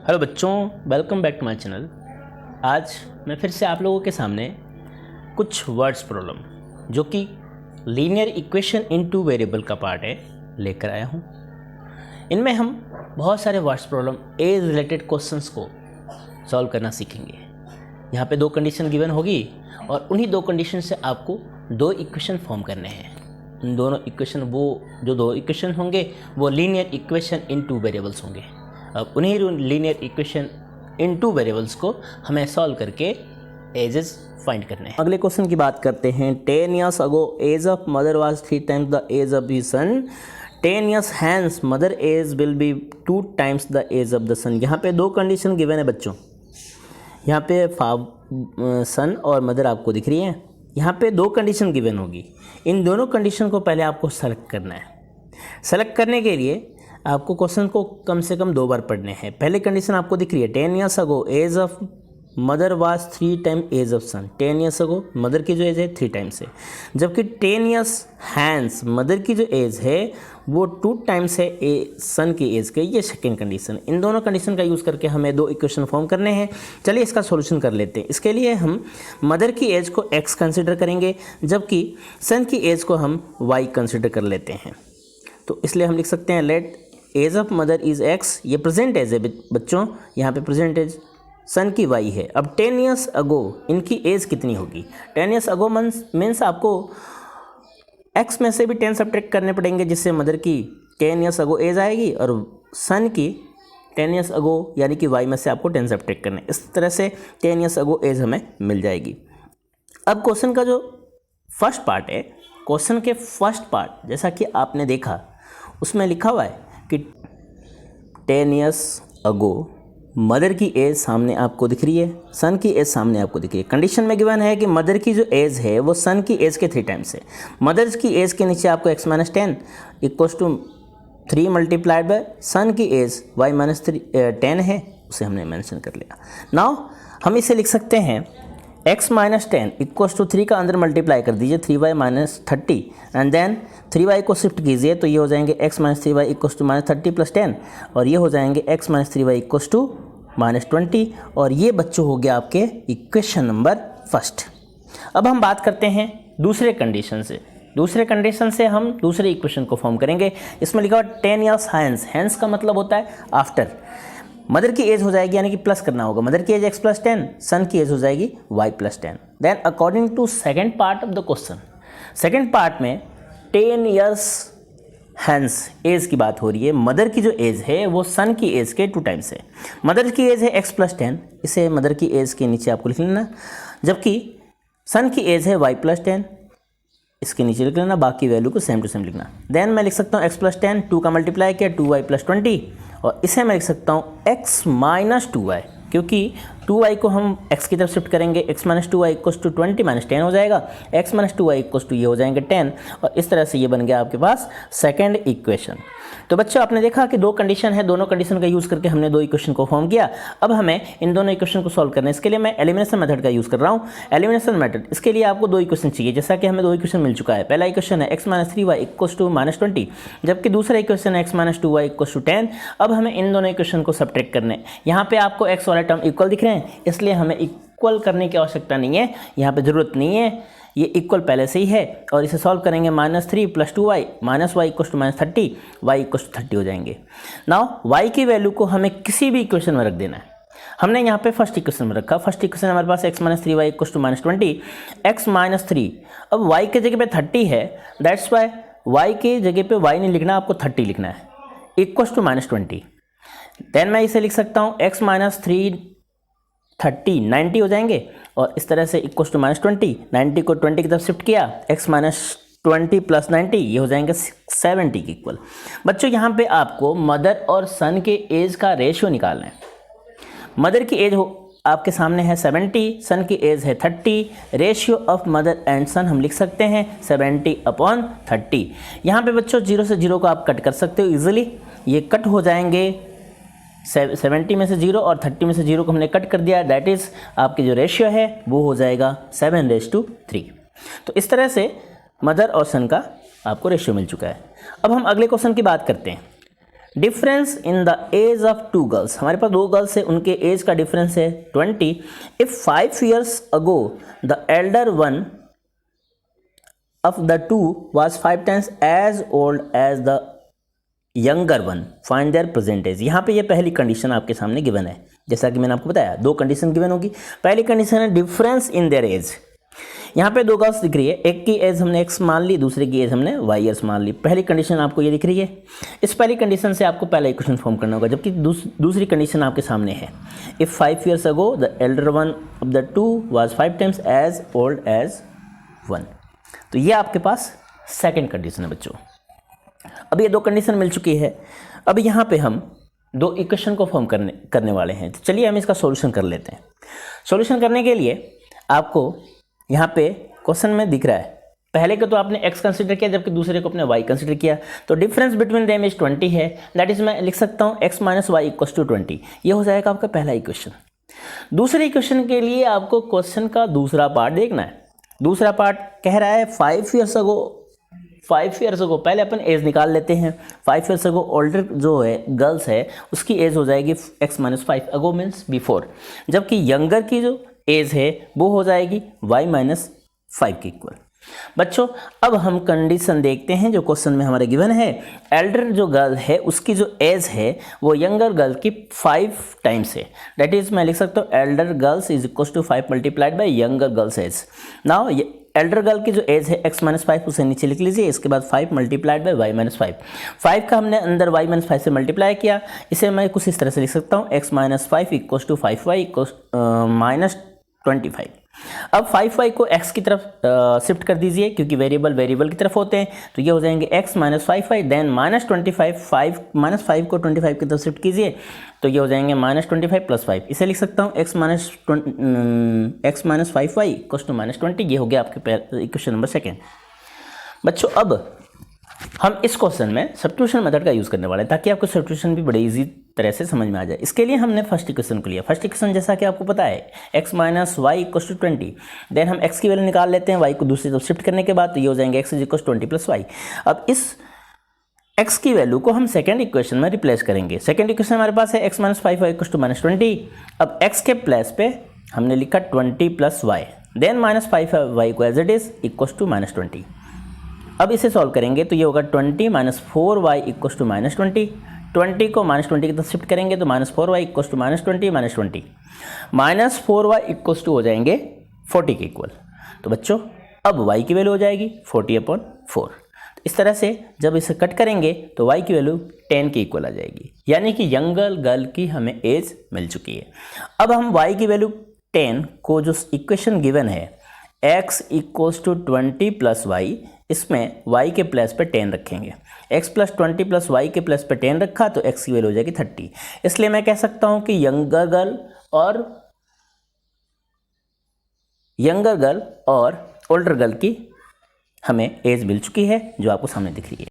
Hello बच्चों, welcome back to my channel. आज मैं फिर से आप लोगों के सामने कुछ वर्ड्स प्रॉब्लम जो कि linear equation in two variable का पार्ट है लेकर आया हूँ। इनमें हम बहुत सारे words problem age related questions को सॉल्व करना सीखेंगे। यहाँ पे दो कंडीशन गिवन होगी और उन्हीं दो कंडीशन से आपको दो इक्वेशन फॉर्म करने हैं। इन दोनों इक्वेशन दो इक्वेशन होंगे वो linear equation in two variables होंगे। अब उन्हीं linear equation in two variables को हमें सॉल्व करके एजेस फाइंड करने हैं। अगले क्वेश्चन की बात करते हैं। 10 years ago age of mother was 3 times the age of the son. 10 years hence mother age will be 2 times the age of the son. यहाँ पे दो कंडीशन गिवन है बच्चों। यहाँ पे सन और मदर आपको दिख रही है। यहाँ पे दो कंडीशन गिवन होगी। इन दोनों कंडीशन को पहले आपको सेलेक्ट करना है। सेलेक्ट करने के लिए आपको क्वेश्चन को कम से कम 2 बार पढ़ने हैं। पहले कंडीशन आपको दिख रही है 10 years ago age of mother was 3 times age of son. 10 years ago mother की जो एज है 3 times है, जबकि 10 years hence मदर की जो एज है वो 2 times है सन की एज के। ये सेकेंड कंडीशन। इन दोनों कंडीशन का यूज़ करके हमें दो इक्वेशन फॉर्म करने हैं। चलिए इसका सॉल्यूशन कर लेते हैं। इसके लिए हम मदर की एज को x कंसिडर करेंगे, जबकि सन की एज को हम y कंसिडर कर लेते हैं। तो इसलिए हम लिख सकते हैं let age of mother is x। ये प्रेजेंट एज है बच्चों, यहाँ पे प्रेजेंट एज सन की y है। अब 10 years ago इनकी एज कितनी होगी? 10 years ago मीन्स आपको x में से भी 10 सब्ट्रैक्ट करने पड़ेंगे, जिससे मदर की 10 years ago एज आएगी और सन की 10 years ago यानी कि y में से आपको 10 सब्ट्रैक्ट करने। इस तरह से 10 years ago एज हमें मिल जाएगी। अब क्वेश्चन का जो फर्स्ट पार्ट है, क्वेश्चन के फर्स्ट पार्ट जैसा कि आपने देखा उसमें लिखा हुआ है कि 10 years ago मदर की एज सामने आपको दिख रही है, सन की एज सामने आपको दिख रही है। कंडीशन में गिवन है कि मदर की जो एज है वो सन की एज के 3 times है। मदर की एज के नीचे आपको x - 10 equals to 3 multiplied by son की एज y - 10 है, उसे हमने मेंशन कर लिया। नाउ हम इसे लिख सकते हैं x - 10 इक्वल्स टू 3 का अंदर मल्टीप्लाई कर दीजिए 3y - 30 एंड देन 3y को शिफ्ट कीजिए तो ये हो जाएंगे x - 3y इक्वल्स टू -30 + 10 और ये हो जाएंगे x - 3y इक्वल्स टू -20 और ये बच्चों हो गया आपके इक्वेशन नंबर फर्स्ट। अब हम बात करते हैं दूसरे कंडीशन से। दूसरे कंडीशन से हम दूसरे इक्वेशन को फॉर्म करेंगे। इसमें लिखा हुआ 10 years hence। हैंस का मतलब होता है आफ्टर। मदर की एज हो जाएगी यानी कि प्लस करना होगा। मदर की एज x + 10, सन की एज हो जाएगी y + 10। Then according to second part of the question, second part में 10 years hence एज की बात हो रही है। मदर की जो एज है वो सन की एज के 2 times है। मदर की एज है x + 10, इसे मदर की एज के नीचे आपको लिख लेना, जबकि सन की एज है y + 10, इसके नीचे लिख लेना, बाकी वैल्यू को सेम टू सेम लिखना। देन मैं लिख सकता हूँ x + 10, 2 का मल्टीप्लाई किया 2y + 20 और इसे मैं लिख सकता हूँ x - 2y, क्योंकि 2y को हम x की तरफ शिफ्ट करेंगे। x - 2y इक्वल्स टू 20 - 10 हो जाएगा। x - 2y इक्वल्स टू ये हो जाएंगे 10 और इस तरह से ये बन गया आपके पास सेकेंड इक्वेशन। तो बच्चों आपने देखा कि दो कंडीशन है, दोनों कंडीशन का यूज़ करके हमने दो इक्वेशन को फॉर्म किया। अब हमें इन दोनों इक्वेशन को सॉल्व करना है। इसके लिए मैं एलिमिनेशन मेथड का यूज़ कर रहा हूँ। एलिमिनेशन मेथड, इसके लिए आपको दो इक्वेशन चाहिए, जैसा कि हमें दो इक्वेशन मिल चुका है। पहला इक्वेशन है x - 3y इक्वल्स टू -20, जबकि दूसरा इक्वेशन है x - 2y इक्वल्स टू 10। अब हमें इन दोनों इक्वेशन को सब्ट्रैक्ट करने हैं। यहाँ पे आपको x वाला टर्म इक्वल दिख रहे हैं, इसलिए हमें इक्वल करने की आवश्यकता नहीं है, यहाँ पे ज़रूरत नहीं है, ये इक्वल पहले से ही है। और इसे सॉल्व करेंगे -3 + 2y -y equals to -30, y equals to 30 हो जाएंगे। नाउ y की वैल्यू को हमें किसी भी इक्वेशन में रख देना है। हमने यहाँ पे फर्स्ट इक्वेशन में रखा। फर्स्ट इक्वेशन हमारे पास x - 3y equals to -20, x - 3। अब y के जगह पे 30 है, दैट्स वाई y के जगह पे y नहीं लिखना, आपको 30 लिखना है, इक्वल्स टू -20। देन मैं इसे लिख सकता हूँ x - 3 30 90 हो जाएंगे और इस तरह से इक्वल्स टू -20, 90 को 20 की तरफ शिफ्ट किया, x - 20 + 90 ये हो जाएंगे 70 के इक्वल। बच्चों यहाँ पे आपको मदर और सन के एज का रेशियो निकालना है। मदर की एज आपके सामने है 70, सन की एज है 30। रेशियो ऑफ मदर एंड सन हम लिख सकते हैं 70/30। यहाँ पे बच्चों 0 से 0 को आप कट कर सकते हो इजीली, ये कट हो जाएंगे। 70 में से 0 और 30 में से 0 को हमने कट कर दिया, दैट इज़ आपकी जो रेशियो है वो हो जाएगा 7/3। तो इस तरह से मदर और सन का आपको रेशियो मिल चुका है। अब हम अगले क्वेश्चन की बात करते हैं। Difference in the age of two girls, हमारे पास दो गर्ल्स है, उनके एज का डिफरेंस है 20. If 5 years ago the elder one of the two was 5 times as old as the younger one, find their present age. यहाँ पे ये पहली कंडीशन आपके सामने गिवन है. जैसा कि मैंने आपको बताया दो कंडीशन गिवन होगी. पहली कंडीशन है डिफरेंस इन देयर एज. यहाँ पे दो गर्ल्स दिख रही है, एक की एज हमने x मान ली, दूसरे की एज हमने y years मान ली. पहली कंडीशन आपको ये दिख रही है. इस पहली कंडीशन से आपको पहला इक्वेशन फॉर्म करना होगा, जबकि दूसरी कंडीशन आपके सामने है. If 5 years ago the elder one of the two was 5 times as old as 1. तो ये आपके पास सेकेंड कंडीशन है बच्चों. अब ये दो कंडीशन मिल चुकी है. अब यहाँ पे हम दो इक्वेशन को फॉर्म करने वाले हैं. तो चलिए हम इसका सॉल्यूशन कर लेते हैं. सॉल्यूशन करने के लिए आपको यहाँ पे क्वेश्चन में दिख रहा है, पहले को तो आपने x कंसिडर किया जबकि दूसरे को आपने y कंसिडर किया. तो डिफरेंस बिटवीन देम इज 20 है. दैट इज मैं लिख सकता हूँ x minus y equal to 20. ये हो जाएगा आपका पहला इक्वेशन. दूसरे इक्वेशन के लिए आपको क्वेश्चन का दूसरा पार्ट देखना है. दूसरा पार्ट कह रहा है 5 years अगो, पहले अपन एज निकाल लेते हैं. 5 years अगो ओल्डर जो है गर्ल्स है उसकी एज हो जाएगी x माइनस 5 अगो मीन्स बिफोर, जबकि यंगर की जो एज है वो हो जाएगी y माइनस 5 के इक्वल. बच्चों अब हम कंडीशन देखते हैं जो क्वेश्चन में हमारे गिवन है. एल्डर जो गर्ल है उसकी जो एज है वो यंगर गर्ल की 5 times है. दैट इज मैं लिख सकता हूँ elder girls is equal to 5 multiplied by younger girls age. Now elder girl की जो एज है x माइनस 5 उसे नीचे लिख लीजिए. इसके बाद 5 मल्टीप्लाइड बाई वाई माइनस 5. 5 का हमने अंदर y माइनस 5 से मल्टीप्लाई किया. इसे मैं कुछ इस तरह से लिख सकता हूँ x minus 5 equal to 5y equal minus 25. अब 5y को x की तरफ शिफ्ट कर दीजिए क्योंकि वेरिएबल की तरफ होते हैं. तो ये हो जाएंगे x minus 5y then minus 25. 5 minus 5 को 25 की तरफ शिफ्ट कीजिए तो ये हो जाएंगे माइनस 25 प्लस 5. इसे लिख सकता हूँ x minus 5y equal to minus 20. ये हो गया आपके इक्वेशन नंबर सेकेंड. बच्चों अब हम इस क्वेश्चन में सब्स्टिट्यूशन मेथड का यूज़ करने वाले हैं ताकि आपको सब्स्टिट्यूशन भी बड़े इजी तरह से समझ में आ जाए. इसके लिए हमने फर्स्ट इक्वेशन को लिया. फर्स्ट इक्वेशन जैसा कि आपको पता है x minus y equal to 20. Then हम x की वैल्यू निकाल लेते हैं y को दूसरी तरफ शिफ्ट करने के बाद. तो ये हो जाएंगे x is equal to 20 plus y. अब इस x की वैल्यू को हम सेकेंड इक्वेशन में रिप्लेस करेंगे. सेकेंड इक्वेशन हमारे पास है x minus 5y equal to minus 20. अब x के प्लेस पे हमने लिखा 20 plus Y then minus 5y को as it is equal to minus 20. अब इसे सॉल्व करेंगे तो ये होगा 20 minus 4y equal to minus 20. 20 को माइनस 20 की तरफ शिफ्ट करेंगे तो minus 4y equal to minus 20 minus 20. Minus 4y equal to हो जाएंगे 40 के इक्वल. तो बच्चों अब y की वैल्यू हो जाएगी 40/4. तो इस तरह से जब इसे कट करेंगे तो y की वैल्यू 10 के इक्वल आ जाएगी. यानी कि यंगर गर्ल की हमें एज मिल चुकी है. अब हम y की वैल्यू 10 को जो इक्वेशन गिवन है x equals to 20 plus y, इसमें y के प्लेस पे 10 रखेंगे. x प्लस 20 प्लस वाई के प्लेस पे 10 रखा तो x की वैल्यू हो जाएगी 30. इसलिए मैं कह सकता हूं कि यंगर गर्ल और ओल्डर गर्ल की हमें एज मिल चुकी है जो आपको सामने दिख रही है.